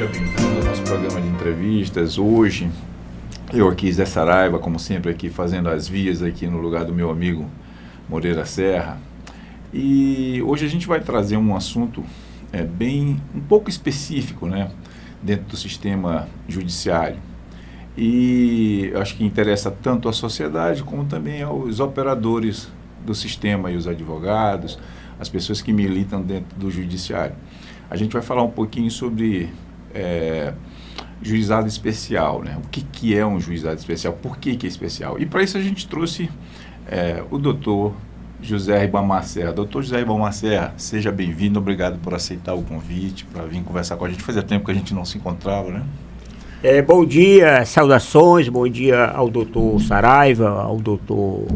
seja bem-vindo ao nosso programa de entrevistas. Hoje, eu aqui, Zé Saraiva, como sempre, aqui fazendo as vias aqui no lugar do meu amigo Moreira Serra. E hoje a gente vai trazer um assunto um pouco específico, né, dentro do sistema judiciário. E eu acho que interessa tanto à sociedade como também aos operadores do sistema e os advogados, as pessoas que militam dentro do judiciário. A gente vai falar um pouquinho sobre juizado especial, né? O que é um juizado especial, por que é especial. E para isso a gente trouxe o doutor José Ribamar Serra. Doutor José Ribamar Serra, seja bem-vindo, obrigado por aceitar o convite, para vir conversar com a gente. Fazia tempo que a gente não se encontrava, né? Bom dia, saudações, bom dia ao doutor Saraiva, ao doutor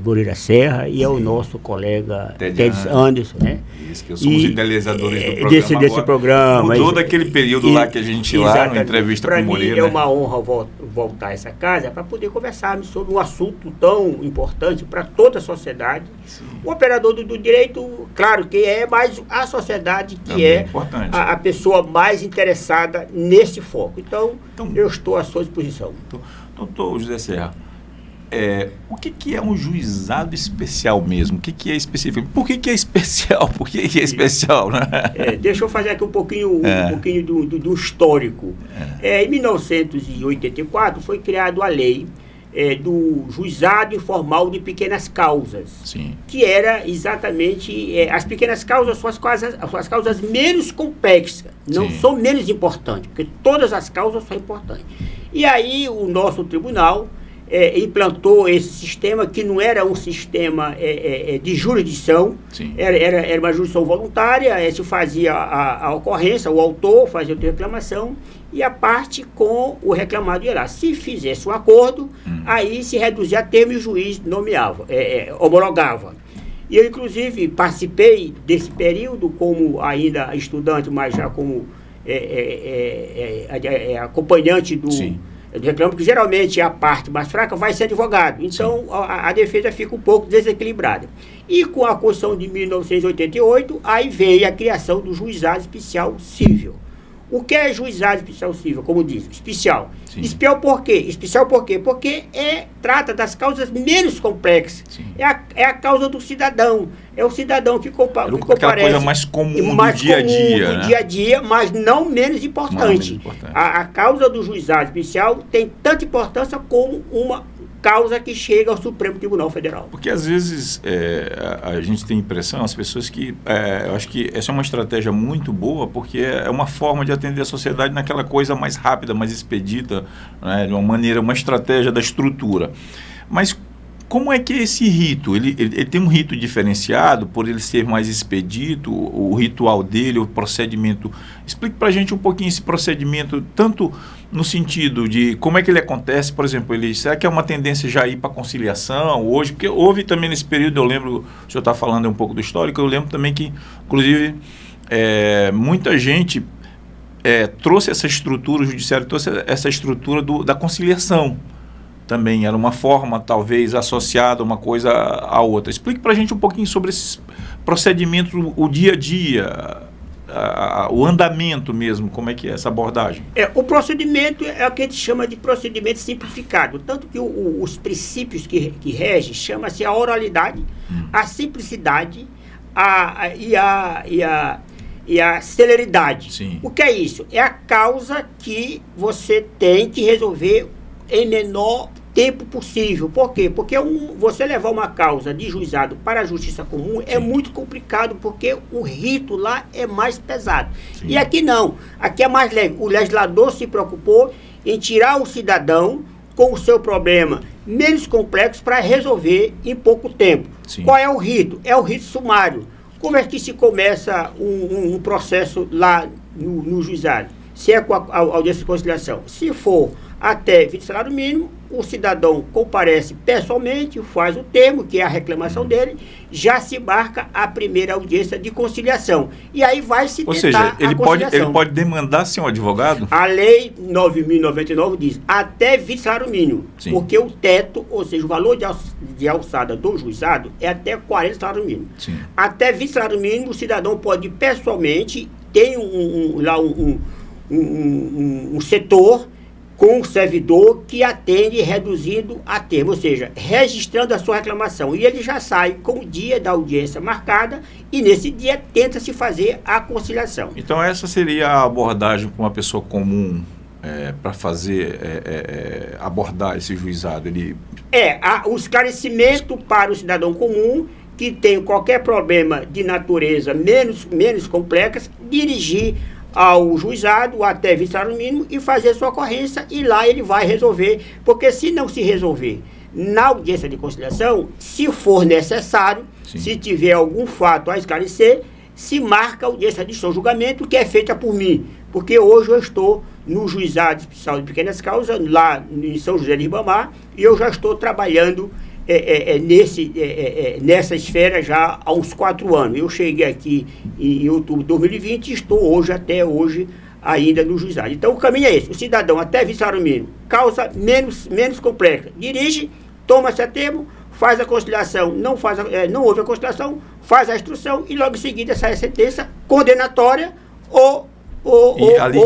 Moreira Serra e ao nosso colega Ted Anderson, né? Isso, que somos idealizadores do programa. Desse programa. Mudou daquele período lá que a gente lá, na entrevista com o Moreira. Para mim é uma honra voltar a essa casa para poder conversarmos sobre um assunto tão importante para toda a sociedade. Sim. O operador do direito, claro que mas a sociedade que também é a pessoa mais interessada nesse foco. Então eu estou à sua disposição. Doutor José Serra, o que é um juizado especial mesmo? O que é específico? Por que é especial? Por que é especial, né? Deixa eu fazer aqui um pouquinho do histórico. Em 1984 foi criada a lei do juizado informal de pequenas causas. Sim. Que era exatamente as pequenas causas são as causas menos complexas, não Sim. são menos importantes, porque todas as causas são importantes. E aí o nosso tribunal implantou esse sistema, que não era um sistema de jurisdição. Era uma jurisdição voluntária, se fazia a ocorrência, o autor fazia a reclamação e a parte com o reclamado ia lá. Se fizesse um acordo, aí se reduzia a termo e o juiz nomeava, homologava. E eu, inclusive, participei desse período como ainda estudante, mas já como acompanhante do reclamo, que geralmente a parte mais fraca vai ser advogado. Então, a defesa fica um pouco desequilibrada. E com a Constituição de 1988, aí veio a criação do juizado especial civil. O que é juizado especial civil? Como diz, especial. Sim. Especial por quê? Especial por quê? Porque trata das causas menos complexas. É a causa do cidadão. É o cidadão que comparece. Aquela coisa mais comum do dia a dia. Do dia a dia, mas não menos importante. A causa do juizado especial tem tanta importância como uma causa que chega ao Supremo Tribunal Federal. Porque às vezes a gente tem a impressão, as pessoas que... eu acho que essa é uma estratégia muito boa, porque é uma forma de atender a sociedade naquela coisa mais rápida, mais expedita, né, de uma maneira, uma estratégia da estrutura. Mas como é que é esse rito? Ele tem um rito diferenciado, por ele ser mais expedito, o ritual dele, o procedimento. Explique para a gente um pouquinho esse procedimento, tanto no sentido de como é que ele acontece, por exemplo, será que é uma tendência já ir para conciliação hoje? Porque houve também nesse período, eu lembro, o senhor está falando um pouco do histórico, eu lembro também que, inclusive, muita gente trouxe essa estrutura, o judiciário trouxe essa estrutura da conciliação. Também era uma forma, talvez, associada uma coisa à outra. Explique para a gente um pouquinho sobre esses procedimentos, o dia a dia, o andamento mesmo, como é que é essa abordagem? O procedimento é o que a gente chama de procedimento simplificado, tanto que os princípios que regem chama-se a oralidade, a simplicidade e a celeridade. Sim. O que é isso? É a causa que você tem que resolver em menor tempo possível. Por quê? Porque você levar uma causa de juizado para a justiça comum é muito complicado, porque o rito lá é mais pesado. Sim. E aqui não. Aqui é mais leve. O legislador se preocupou em tirar o cidadão com o seu problema menos complexo para resolver em pouco tempo. Sim. Qual é o rito? É o rito sumário. Como é que se começa um processo lá no juizado? Se é com a audiência de conciliação. Se for até 20 salário mínimo, o cidadão comparece pessoalmente, faz o termo, que é a reclamação dele, já se marca a primeira audiência de conciliação. E aí vai se tentar ele pode demandar ser um advogado? A lei 9.099 diz até 20 salário mínimo. Sim. Porque o teto, ou seja, o valor de alçada do juizado é até 40 salário mínimo. Sim. Até 20 salário mínimo, o cidadão pode pessoalmente, tem lá um setor com um servidor que atende reduzindo a termo, ou seja, registrando a sua reclamação. E ele já sai com o dia da audiência marcada e nesse dia tenta-se fazer a conciliação. Então essa seria a abordagem para uma pessoa comum para fazer, abordar esse juizado? O esclarecimento para o cidadão comum que tem qualquer problema de natureza menos complexa, dirigir ao juizado, até vice-salário mínimo, e fazer sua ocorrência, e lá ele vai resolver, porque se não se resolver na audiência de conciliação, se for necessário, sim, se tiver algum fato a esclarecer, se marca a audiência de seu julgamento, que é feita por mim, porque hoje eu estou no Juizado Especial de Pequenas Causas, lá em São José de Ribamar, e eu já estou trabalhando nessa esfera já há uns 4 anos. Eu cheguei aqui em outubro de 2020 e estou até hoje ainda no juizado. Então o caminho é esse: o cidadão até vice-salário mínimo, causa menos complexa, dirige, toma-se a termo, faz a conciliação, não houve a conciliação, faz a instrução e logo em seguida sai a sentença condenatória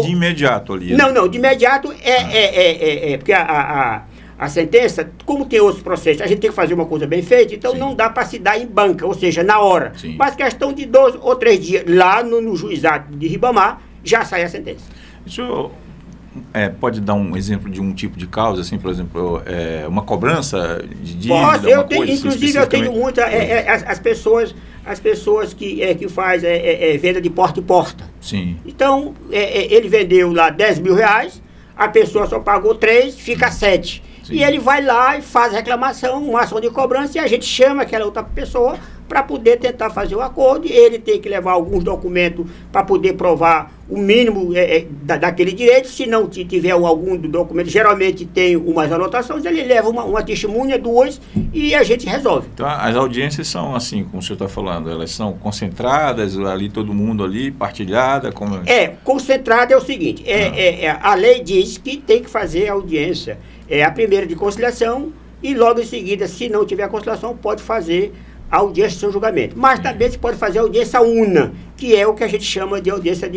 de imediato ali. Não, de imediato porque a sentença, como tem outros processos, a gente tem que fazer uma coisa bem feita, então sim, não dá para se dar em banca, ou seja, na hora. Sim. Mas questão de 2 ou 3 dias, lá no juizado de Ribamar, já sai a sentença. Isso pode dar um exemplo de um tipo de causa, assim, por exemplo, uma cobrança de dívida? Inclusive eu tenho muita, as pessoas que fazem venda de porta em porta. Sim. Então, ele vendeu lá 10 mil reais, a pessoa só pagou 3, fica 7. Sim. E ele vai lá e faz reclamação, uma ação de cobrança, e a gente chama aquela outra pessoa para poder tentar fazer o acordo. E ele tem que levar alguns documentos para poder provar o mínimo daquele direito. Se não tiver algum documento, geralmente tem umas anotações, ele leva uma testemunha, 2, e a gente resolve. Então as audiências são assim, como o senhor está falando, elas são concentradas, ali todo mundo ali, partilhada? Concentrada é o seguinte, a lei diz que tem que fazer a audiência, a primeira de conciliação, e logo em seguida, se não tiver conciliação, pode fazer a audiência de seu julgamento. Mas também se pode fazer a audiência una, que é o que a gente chama de audiência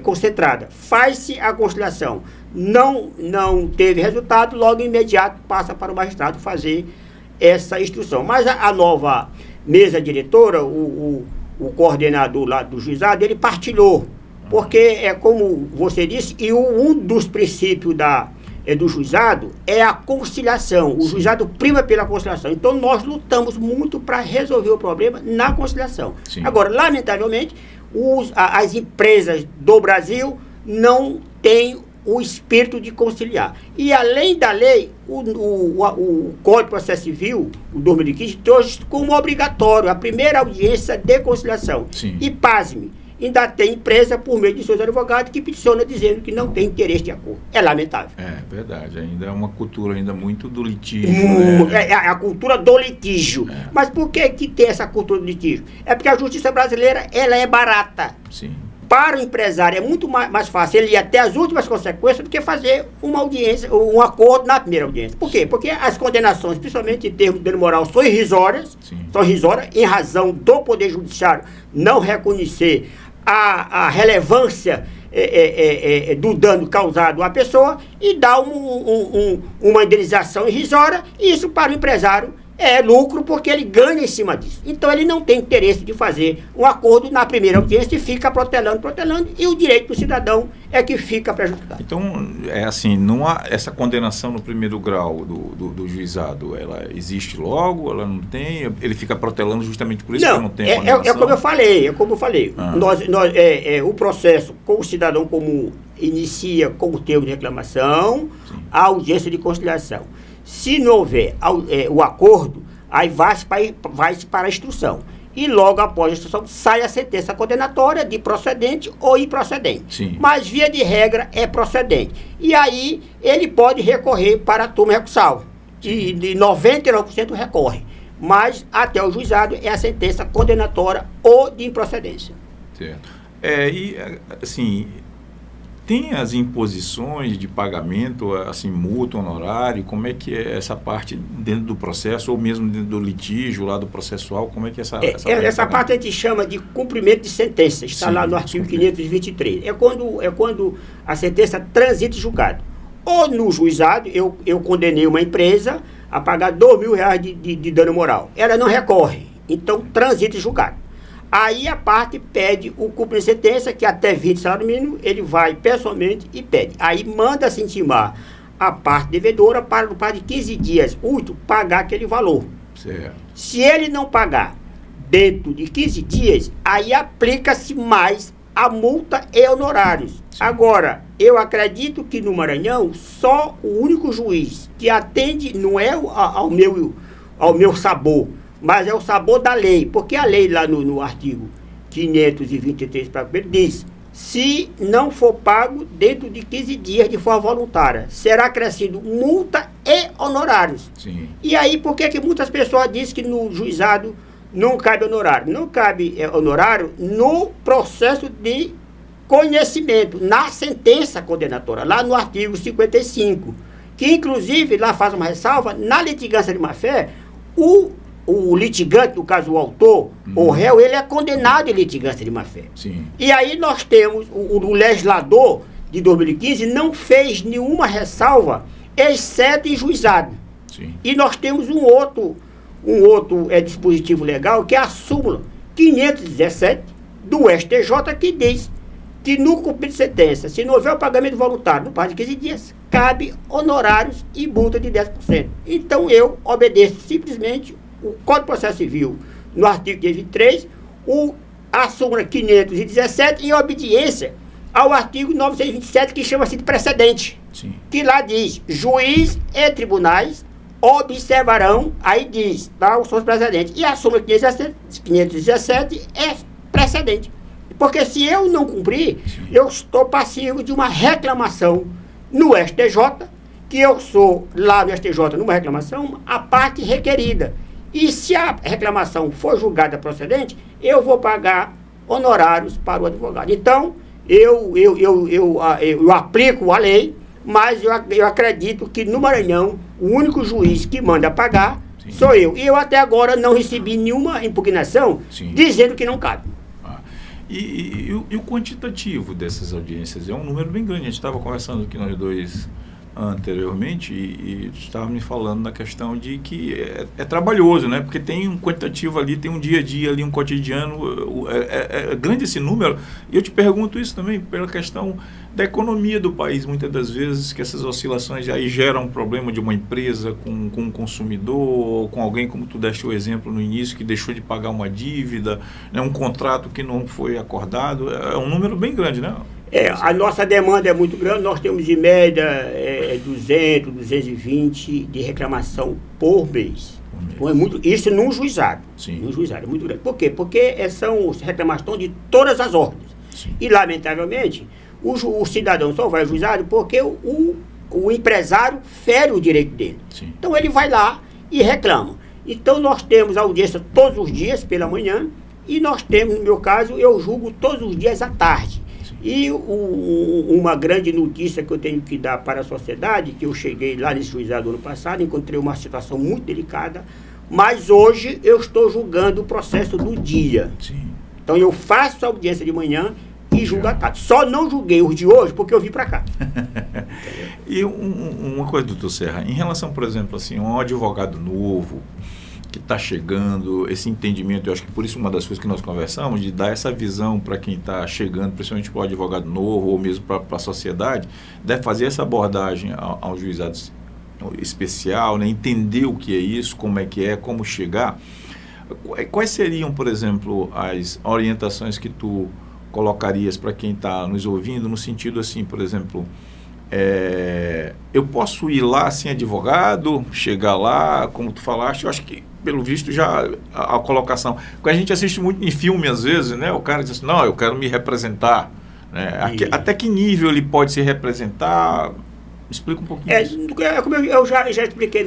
concentrada. Faz-se a conciliação, não teve resultado, logo imediato passa para o magistrado fazer essa instrução. Mas a nova mesa diretora, o coordenador lá do juizado, ele partilhou, porque como você disse, e um dos princípios do juizado é a conciliação. O juizado prima pela conciliação. Então nós lutamos muito para resolver o problema na conciliação. Sim. Agora, lamentavelmente, as empresas do Brasil não têm o espírito de conciliar. E além da lei, o Código de Processo Civil, o 2015, trouxe como obrigatório a primeira audiência de conciliação. Sim. E pasme, ainda tem empresa, por meio de seus advogados, que peticiona dizendo que não tem interesse de acordo. É lamentável. É verdade, ainda é uma cultura ainda muito do litígio. É a cultura do litígio. Mas por que tem essa cultura do litígio? É porque a justiça brasileira, ela é barata. Sim. Para o empresário é muito mais fácil ele ir até as últimas consequências do que fazer uma audiência, um acordo na primeira audiência. Por quê? Porque as condenações, principalmente em termos de dano moral, são irrisórias, em razão do Poder Judiciário não reconhecer a relevância do dano causado à pessoa e dá uma indenização irrisória, e isso para o empresário é lucro, porque ele ganha em cima disso. Então ele não tem interesse de fazer um acordo na primeira audiência e fica protelando, e o direito do cidadão é que fica prejudicado. Então, essa condenação no primeiro grau do juizado, ela existe logo, ela não tem, ele fica protelando justamente por isso que não tem condenação? Como eu falei. O processo com o cidadão comum inicia com o termo de reclamação, a audiência de conciliação. Se não houver o acordo, aí vai-se para a instrução. E logo após a instrução sai a sentença condenatória de procedente ou improcedente. Sim. Mas, via de regra, é procedente. E aí ele pode recorrer para a turma recursal. E de 99% recorre. Mas até o juizado é a sentença condenatória ou de improcedência. Certo. E, assim, Tem as imposições de pagamento, assim, multa, honorário, como é que é essa parte dentro do processo, ou mesmo dentro do litígio lá do processual, como é que essa parte a gente chama de cumprimento de sentença, está lá no artigo 523. É quando a sentença transita em julgado. Ou no juizado, eu condenei uma empresa a pagar R$2.000 de dano moral. Ela não recorre, então transita em julgado. Aí a parte pede o cumprimento de sentença, que até 20 salário mínimo, ele vai pessoalmente e pede. Aí manda-se intimar a parte devedora para, no prazo de 15 dias úteis, pagar aquele valor. Certo. Se ele não pagar dentro de 15 dias, aí aplica-se mais a multa e honorários. Sim. Agora, eu acredito que no Maranhão, só o único juiz que atende não é ao meu sabor, mas é o sabor da lei, porque a lei lá no artigo 523 diz: se não for pago dentro de 15 dias de forma voluntária, será acrescido multa e honorários. Sim. E aí, por que muitas pessoas dizem que no juizado não cabe honorário? Não cabe honorário no processo de conhecimento, na sentença condenatória, lá no artigo 55, que inclusive lá faz uma ressalva: na litigância de má-fé, o litigante, no caso o autor, ou réu, ele é condenado em litigância de má-fé. Sim. E aí nós temos, o legislador de 2015 não fez nenhuma ressalva, exceto em juizado. Sim. E nós temos um outro dispositivo legal, que é a súmula 517 do STJ, que diz que no cumprimento de sentença, se não houver o pagamento voluntário no prazo de 15 dias, cabe honorários e multa de 10%. Então eu obedeço simplesmente o Código de Processo Civil, no artigo 23, a súmula 517, em obediência ao artigo 927, que chama-se de precedente. Sim. Que lá diz: juiz e tribunais observarão, aí diz, tá, os seus precedentes. E a súmula 517 é precedente. Porque se eu não cumprir, sim, eu estou passivo de uma reclamação no STJ, que eu sou, lá no STJ, numa reclamação, a parte requerida. E se a reclamação for julgada procedente, eu vou pagar honorários para o advogado. Então, eu aplico a lei, mas eu acredito que no Maranhão, o único juiz que manda pagar, sim, sou eu. E eu até agora não recebi nenhuma impugnação, sim, dizendo que não cabe. E o quantitativo dessas audiências é um número bem grande. A gente estava conversando aqui nós dois anteriormente e estava me falando na questão de que é trabalhoso, né? Porque tem um quantitativo ali, tem um dia a dia ali, um cotidiano, é grande esse número. E eu te pergunto isso também pela questão da economia do país, muitas das vezes, que essas oscilações aí geram um problema de uma empresa com um consumidor, ou com alguém, como tu deste o exemplo no início, que deixou de pagar uma dívida, né? Um contrato que não foi acordado. É um número bem grande, né? A nossa demanda é muito grande. Nós temos em média 200, 220 de reclamação por mês. Então é muito, isso num juizado. Sim. Num juizado é muito grande. Por quê? Porque são reclamações de todas as ordens. Sim. E, lamentavelmente, o cidadão só vai ao juizado porque o empresário fere o direito dele. Sim. Então ele vai lá e reclama. Então nós temos audiência todos os dias pela manhã e nós temos, no meu caso, eu julgo todos os dias à tarde. E uma grande notícia que eu tenho que dar para a sociedade, que eu cheguei lá nesse juizado ano passado, encontrei uma situação muito delicada, mas hoje eu estou julgando o processo do dia. Sim. Então eu faço a audiência de manhã e julgo à tarde. Só não julguei os de hoje porque eu vim para cá. E uma coisa, doutor Serra, em relação, por exemplo, assim, um advogado novo que está chegando, esse entendimento, eu acho que por isso uma das coisas que nós conversamos, de dar essa visão para quem está chegando, principalmente para o advogado novo ou mesmo para a sociedade, deve fazer essa abordagem ao juizado especial, né? Entender o que é isso, como é que é, como chegar. Quais seriam, por exemplo, as orientações que tu colocarias para quem está nos ouvindo, no sentido assim, por exemplo, eu posso ir lá sem advogado, chegar lá, como tu falaste, eu acho que pelo visto já a colocação, porque a gente assiste muito em filme às vezes, né? O cara diz assim, não, eu quero me representar, né? Até que nível ele pode se representar? Explica um pouquinho. Como eu já expliquei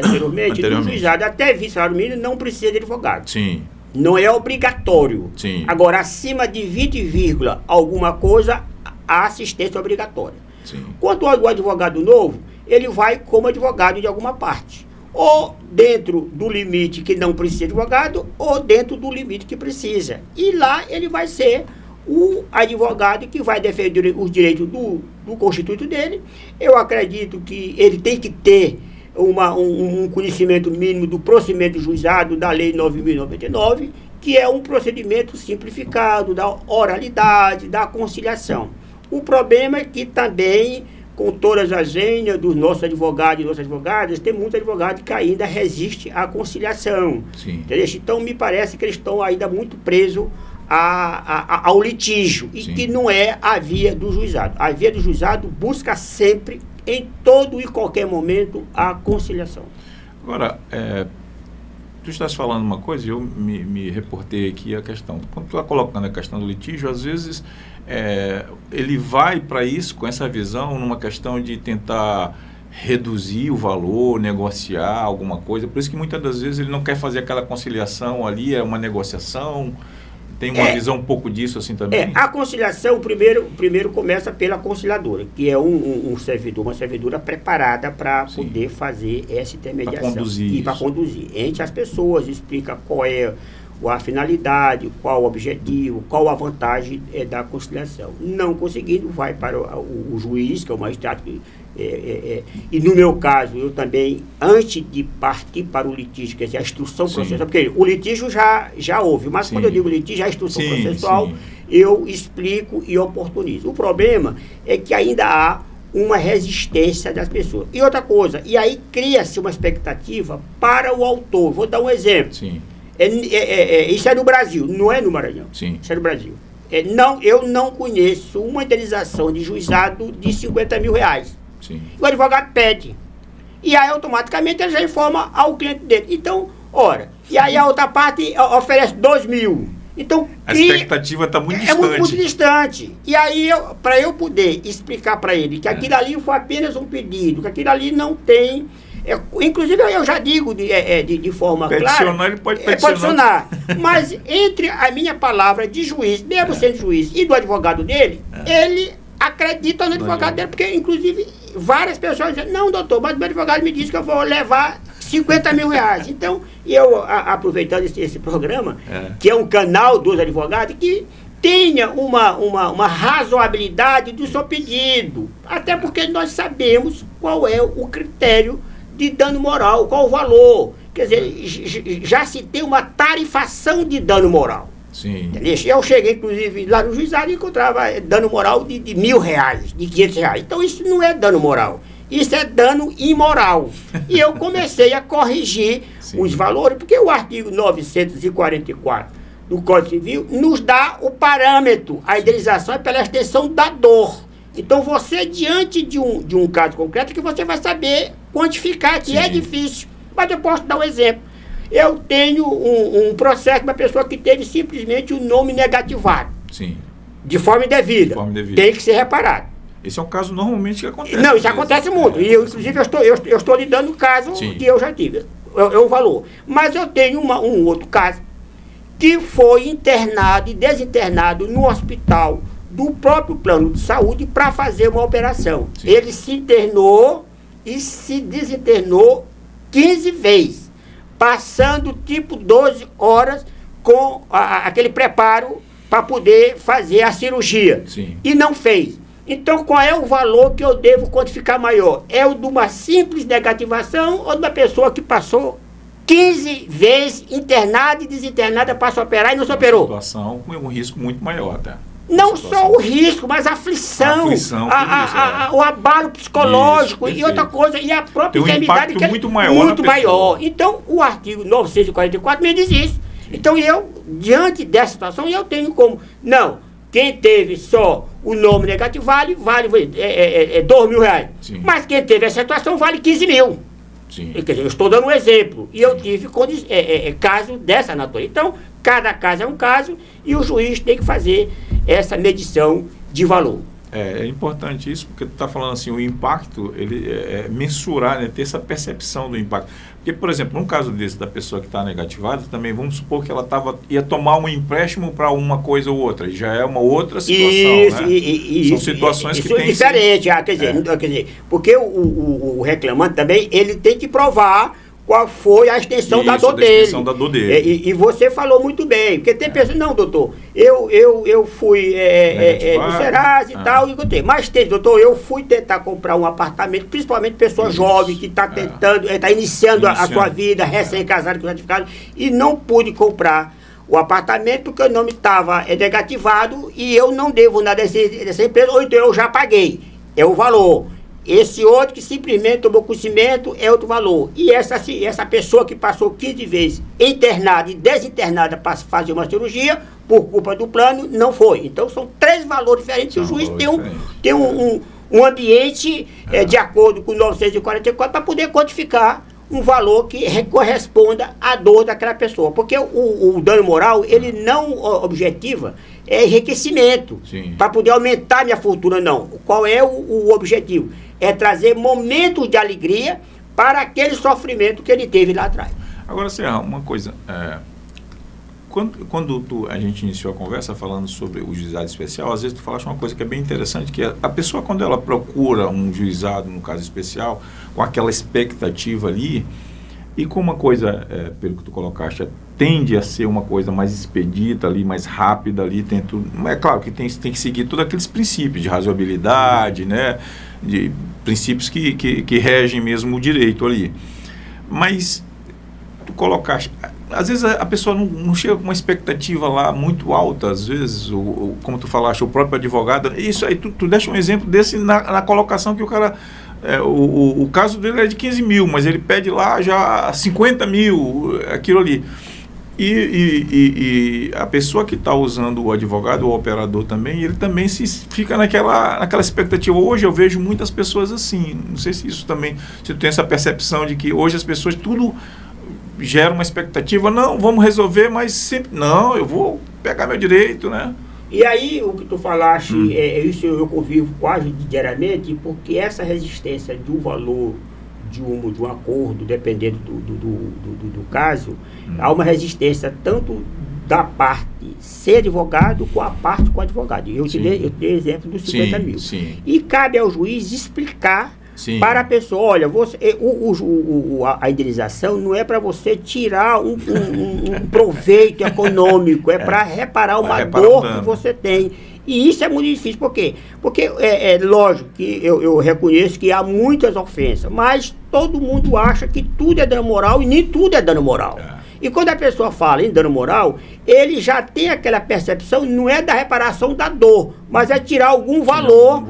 anteriormente, no juizado, até vice-salário mínimo não precisa de advogado. Sim. Não é obrigatório. Sim. Agora, acima de 20, alguma coisa, a assistência obrigatória. Sim. Quanto ao advogado novo, ele vai como advogado de alguma parte. Ou dentro do limite que não precisa de advogado, ou dentro do limite que precisa. E lá ele vai ser o advogado que vai defender os direitos do constituinte dele. Eu acredito que ele tem que ter um conhecimento mínimo do procedimento juizado da Lei 9.099, que é um procedimento simplificado, da oralidade, da conciliação. O problema é que também, com todas as vênias dos nossos advogados e nossas advogadas, tem muitos advogados que ainda resistem à conciliação. Então, me parece que eles estão ainda muito presos ao litígio, e que não é a via do juizado. A via do juizado busca sempre, em todo e qualquer momento, a conciliação. Agora, tu estás falando uma coisa e eu me reportei aqui a questão. Quando tu está colocando a questão do litígio, às vezes ele vai para isso com essa visão numa questão de tentar reduzir o valor, negociar alguma coisa. Por isso que muitas das vezes ele não quer fazer aquela conciliação ali, é uma negociação. Tem uma visão um pouco disso assim também? A conciliação, primeiro começa pela conciliadora, que é uma servidora preparada para poder fazer essa intermediação. Para conduzir entre as pessoas, explica qual é a finalidade, qual o objetivo, qual a vantagem da conciliação. Não conseguindo, vai para o juiz, que é o magistrado. E no meu caso, eu também, antes de partir para o litígio, quer dizer, a instrução processual, porque o litígio já houve, mas quando eu digo litígio, a instrução processual, eu explico e oportunizo. O problema é que ainda há uma resistência das pessoas. E outra coisa, e aí cria-se uma expectativa para o autor. Vou dar um exemplo. Isso é no Brasil, não é no Maranhão. Isso é no Brasil. Eu não conheço uma indenização de juizado de R$50 mil. O advogado pede. E aí, automaticamente, ele já informa ao cliente dele. Então, e aí a outra parte oferece 2 mil. Então, a expectativa está muito distante. É muito distante. E aí, para eu poder explicar para ele que aquilo ali foi apenas um pedido, que aquilo ali não tem... inclusive, eu já digo de forma clara... Ele pode peticionar. Mas entre a minha palavra de juiz, mesmo sendo juiz, e do advogado dele, ele acredita no advogado dele, porque, inclusive, várias pessoas dizem, não, doutor, mas o meu advogado me disse que eu vou levar R$50 mil. Então, eu, aproveitando esse programa, que é um canal dos advogados, que tenha uma razoabilidade do seu pedido, até porque nós sabemos qual é o critério de dano moral, qual o valor. Quer dizer, já se tem uma tarifação de dano moral. Eu cheguei, inclusive, lá no juizado e encontrava dano moral de R$1.000, de R$500. Então, isso não é dano moral. Isso é dano imoral. E eu comecei a corrigir os valores, porque o artigo 944 do Código Civil nos dá o parâmetro. A indenização é pela extensão da dor. Então, você, diante de um caso concreto, que você vai saber quantificar, que é difícil. Mas eu posso dar um exemplo. Eu tenho um processo de uma pessoa que teve simplesmente o nome negativado. De forma indevida. Tem que ser reparado. Esse é um caso normalmente que acontece. Não, isso acontece muito. E eu, inclusive, eu estou lidando com o caso que eu já tive. É o valor. Mas eu tenho um outro caso que foi internado e desinternado no hospital do próprio plano de saúde para fazer uma operação. Ele se internou e se desinternou 15 vezes, passando tipo 12 horas com aquele preparo para poder fazer a cirurgia. E não fez. Então, qual é o valor que eu devo quantificar maior? É o de uma simples negativação ou de uma pessoa que passou 15 vezes internada e desinternada para se operar e não se operou? Situação com um risco muito maior até. Não só o risco, mas a aflição, o abalo psicológico e outra coisa, e a própria enfermidade que é muito maior. Então, o artigo 944 me diz isso. Então, eu, diante dessa situação, eu tenho como... Não, quem teve só o nome negativo vale R$2.000. Mas quem teve essa situação vale 15 mil. Quer dizer, eu estou dando um exemplo. E eu tive caso dessa natureza. Então, cada caso é um caso e o juiz tem que fazer essa medição de valor. É importante isso, porque tu está falando assim, o impacto, ele mensurar, né, ter essa percepção do impacto. Porque, por exemplo, num caso desse, da pessoa que está negativada, também vamos supor que ela ia tomar um empréstimo para uma coisa ou outra, já é uma outra situação, né? São situações que tem... Isso é diferente, quer dizer, porque o reclamante também, ele tem que provar qual foi a extensão da dor dele. E você falou muito bem, porque tem pessoas, não, doutor, eu fui no Serasa e tal, mas tem, doutor, eu fui tentar comprar um apartamento, principalmente pessoa jovem que está tentando, está iniciando a sua vida, recém-casado, com certificado, e não pude comprar o apartamento porque o nome estava negativado e eu não devo nada dessa empresa, ou então eu já paguei, é o valor. Esse outro que simplesmente tomou conhecimento é outro valor. E essa pessoa que passou 15 vezes internada e desinternada para fazer uma cirurgia, por culpa do plano, não foi. Então são 3 valores diferentes. O juiz tem um ambiente de acordo com o 944 para poder quantificar um valor que corresponda à dor daquela pessoa. Porque o dano moral, ele não objetiva enriquecimento para poder aumentar minha fortuna, não. Qual é o objetivo? É trazer momentos de alegria para aquele sofrimento que ele teve lá atrás. Agora, Serra, uma coisa, quando a gente iniciou a conversa falando sobre o juizado especial, às vezes tu falaste uma coisa que é bem interessante, que a pessoa, quando ela procura um juizado, no caso especial, com aquela expectativa ali, e com uma coisa, pelo que tu colocaste, tende a ser uma coisa mais expedita ali, mais rápida ali, é claro que tem que seguir todos aqueles princípios de razoabilidade, né, de princípios que regem mesmo o direito ali. Mas tu colocaste, às vezes a pessoa não chega com uma expectativa lá muito alta, às vezes, como tu falaste, o próprio advogado, isso aí, tu deixa um exemplo desse na colocação que o cara... o caso dele é de 15 mil, mas ele pede lá já 50 mil, aquilo ali. E a pessoa que está usando o advogado, o operador também, ele também fica naquela expectativa. Hoje eu vejo muitas pessoas assim, não sei se isso também, se tu tem essa percepção de que hoje as pessoas tudo gera uma expectativa, não, vamos resolver, mas sempre, não, eu vou pegar meu direito, né? E aí, o que tu falaste, isso eu convivo quase diariamente, porque essa resistência do valor de um acordo, dependendo do caso, há uma resistência tanto da parte ser advogado com a parte com o advogado. Eu te dei exemplo dos 50 mil. E cabe ao juiz explicar para a pessoa, olha, a indenização não é para você tirar um proveito econômico, é para reparar uma dor que você tem. E isso é muito difícil. Por quê? Porque é lógico que eu reconheço que há muitas ofensas, mas todo mundo acha que tudo é dano moral e nem tudo é dano moral. E quando a pessoa fala em dano moral, ele já tem aquela percepção, não é da reparação da dor, mas é tirar algum valor,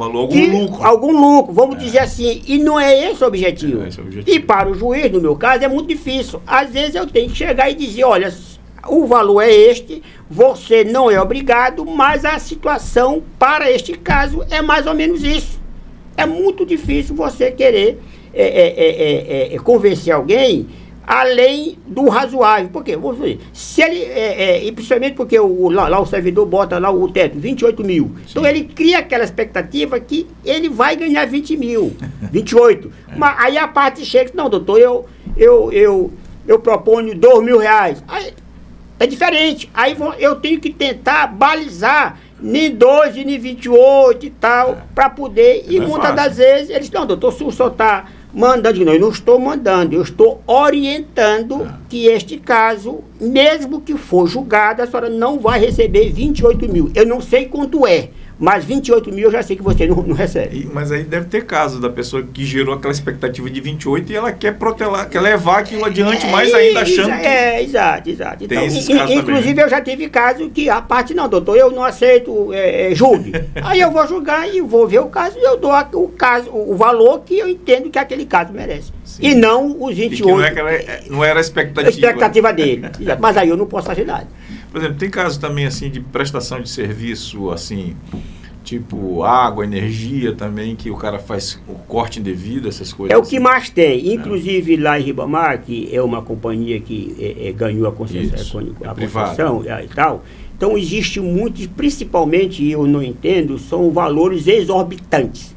algum lucro, vamos dizer assim. E não é esse o objetivo. E para o juiz, no meu caso, é muito difícil. Às vezes eu tenho que chegar e dizer, olha, o valor é este, você não é obrigado, mas a situação para este caso é mais ou menos isso. É muito difícil você querer convencer alguém além do razoável. Por quê? Se ele, e principalmente porque lá o servidor bota lá o teto, 28 mil. Então ele cria aquela expectativa que ele vai ganhar 20 mil, 28. Mas aí a parte chega, não, doutor, eu proponho 2 mil reais. Aí, é diferente. Aí eu tenho que tentar balizar nem 12, nem 28 e tal, para poder. E muitas das vezes eles, não, doutor, se o senhor está mandando, não, eu não estou mandando, eu estou orientando que este caso, mesmo que for julgado, a senhora não vai receber 28 mil. Eu não sei quanto é, mas 28 mil eu já sei que você não recebe. Mas aí deve ter caso da pessoa que gerou aquela expectativa de 28 e ela quer protelar, quer levar aquilo adiante, mais ainda achando que... Exato. Então, inclusive também, né? Eu já tive caso que a parte, não, doutor, eu não aceito, julgue. Aí eu vou julgar e vou ver o caso e eu dou o valor que eu entendo que aquele caso merece. Sim. E não os 28. E não era a expectativa. A expectativa dele. Mas aí eu não posso fazer nada. Por exemplo, tem casos também assim de prestação de serviço, assim, Tipo água, energia também, que o cara faz o corte indevido, essas coisas. É o que mais tem. Inclusive lá em Ribamar, que é uma companhia que ganhou a concessão e tal. Então existe muitos, principalmente, eu não entendo, são valores exorbitantes.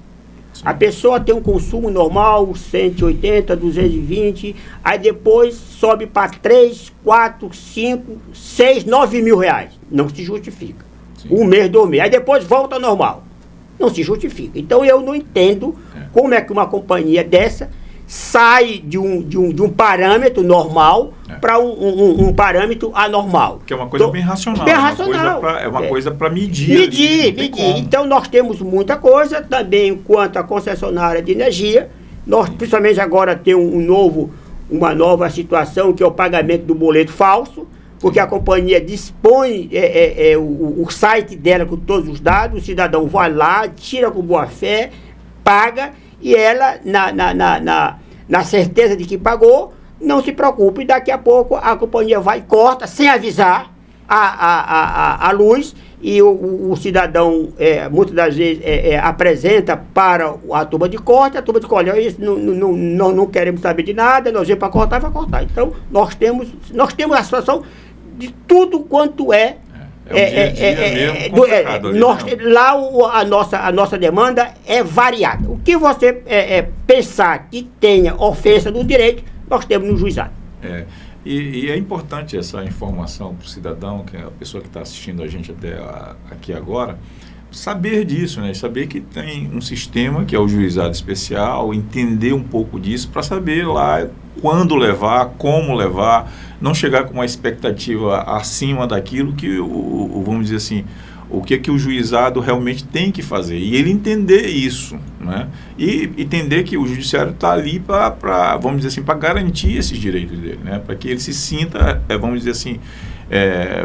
Sim. A pessoa tem um consumo normal, 180, 220, aí depois sobe para 3, 4, 5, 6, 9 mil reais. Não se justifica. Sim. Um mês, 2 meses. Aí depois volta ao normal. Não se justifica. Então eu não entendo como é que uma companhia dessa sai de um parâmetro normal para um parâmetro anormal. Que é uma coisa bem racional. Bem racional. É uma coisa para medir. Medir. Então nós temos muita coisa também quanto à concessionária de energia. Nós, principalmente agora, temos uma nova situação, que é o pagamento do boleto falso, porque a companhia dispõe o site dela com todos os dados, o cidadão vai lá, tira com boa fé, paga, e ela, na certeza de que pagou, não se preocupe, daqui a pouco a companhia vai e corta, sem avisar, a luz, e o cidadão, muitas das vezes, apresenta para a turma de corte, a turma de corte, olha, nós não queremos saber de nada, nós vamos para cortar, vai cortar. Então, nós temos a situação de tudo quanto lá a nossa demanda é variada. O que você pensar que tenha ofensa do direito, nós temos no juizado. E é importante essa informação para o cidadão, que é a pessoa que está assistindo a gente até aqui agora, saber disso, né? Saber que tem um sistema que é o juizado especial, entender um pouco disso para saber lá quando levar, como levar, não chegar com uma expectativa acima daquilo que, vamos dizer assim, o que o juizado realmente tem que fazer. E ele entender isso, né? E entender que o judiciário está ali para, vamos dizer assim, para garantir esses direitos dele, né? Para que ele se sinta, vamos dizer assim,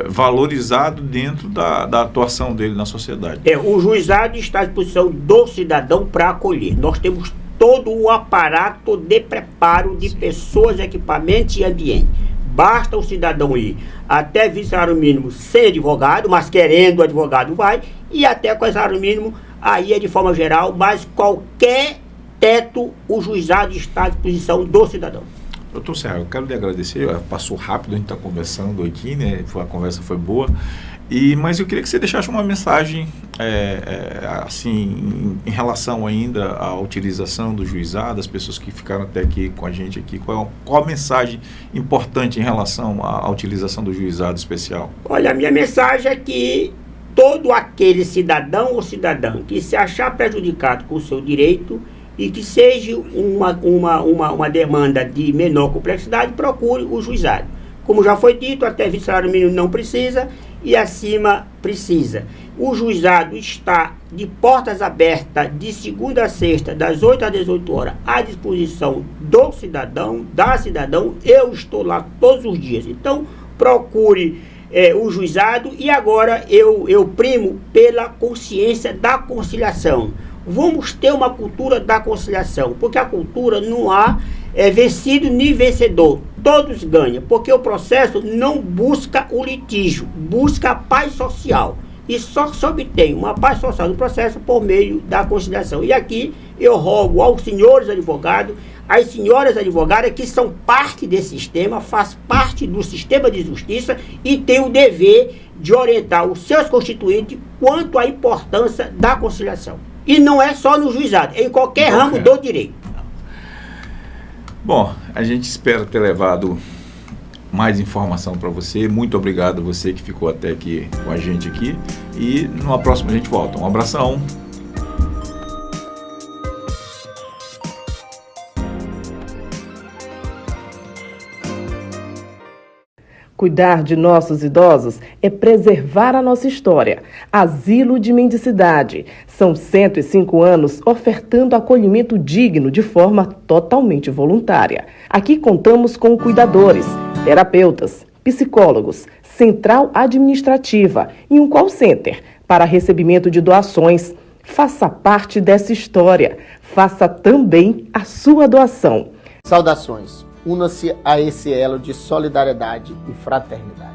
valorizado dentro da atuação dele na sociedade. O juizado está à disposição do cidadão para acolher. Nós temos todo o aparato de preparo de pessoas, equipamentos e ambiente. Basta o cidadão ir até vice-salário mínimo sem advogado, mas querendo o advogado vai, e até com salário mínimo, aí é de forma geral, mas qualquer teto, o juizado está à disposição do cidadão. Doutor Serra, eu quero lhe agradecer, passou rápido, a gente está conversando aqui, né? A conversa foi boa, mas eu queria que você deixasse uma mensagem, assim, em relação ainda à utilização do juizado, as pessoas que ficaram até aqui com a gente aqui, qual a mensagem importante em relação à utilização do juizado especial? Olha, a minha mensagem é que todo aquele cidadão ou cidadã que se achar prejudicado com o seu direito e que seja uma demanda de menor complexidade, procure o juizado. Como já foi dito, até vice-salário mínimo não precisa e acima precisa. O juizado está de portas abertas de segunda a sexta, das 8 às 18 horas, à disposição do cidadão, da cidadã. Eu estou lá todos os dias. Então, procure o juizado. E agora eu primo pela consciência da conciliação. Vamos ter uma cultura da conciliação, porque a cultura não há vencido nem vencedor. Todos ganham, porque o processo não busca o litígio, busca a paz social. E só se obtém uma paz social do processo por meio da conciliação. E aqui eu rogo aos senhores advogados, às senhoras advogadas que são parte desse sistema, faz parte do sistema de justiça e tem o dever de orientar os seus constituintes quanto à importância da conciliação. E não é só no juizado, é em qualquer ramo do direito. Bom, a gente espera ter levado mais informação para você. Muito obrigado a você que ficou até aqui com a gente aqui. E numa próxima a gente volta. Um abração. Cuidar de nossos idosos é preservar a nossa história. Asilo de Mendicidade. São 105 anos ofertando acolhimento digno de forma totalmente voluntária. Aqui contamos com cuidadores, terapeutas, psicólogos, central administrativa e um call center para recebimento de doações. Faça parte dessa história. Faça também a sua doação. Saudações. Una-se a esse elo de solidariedade e fraternidade.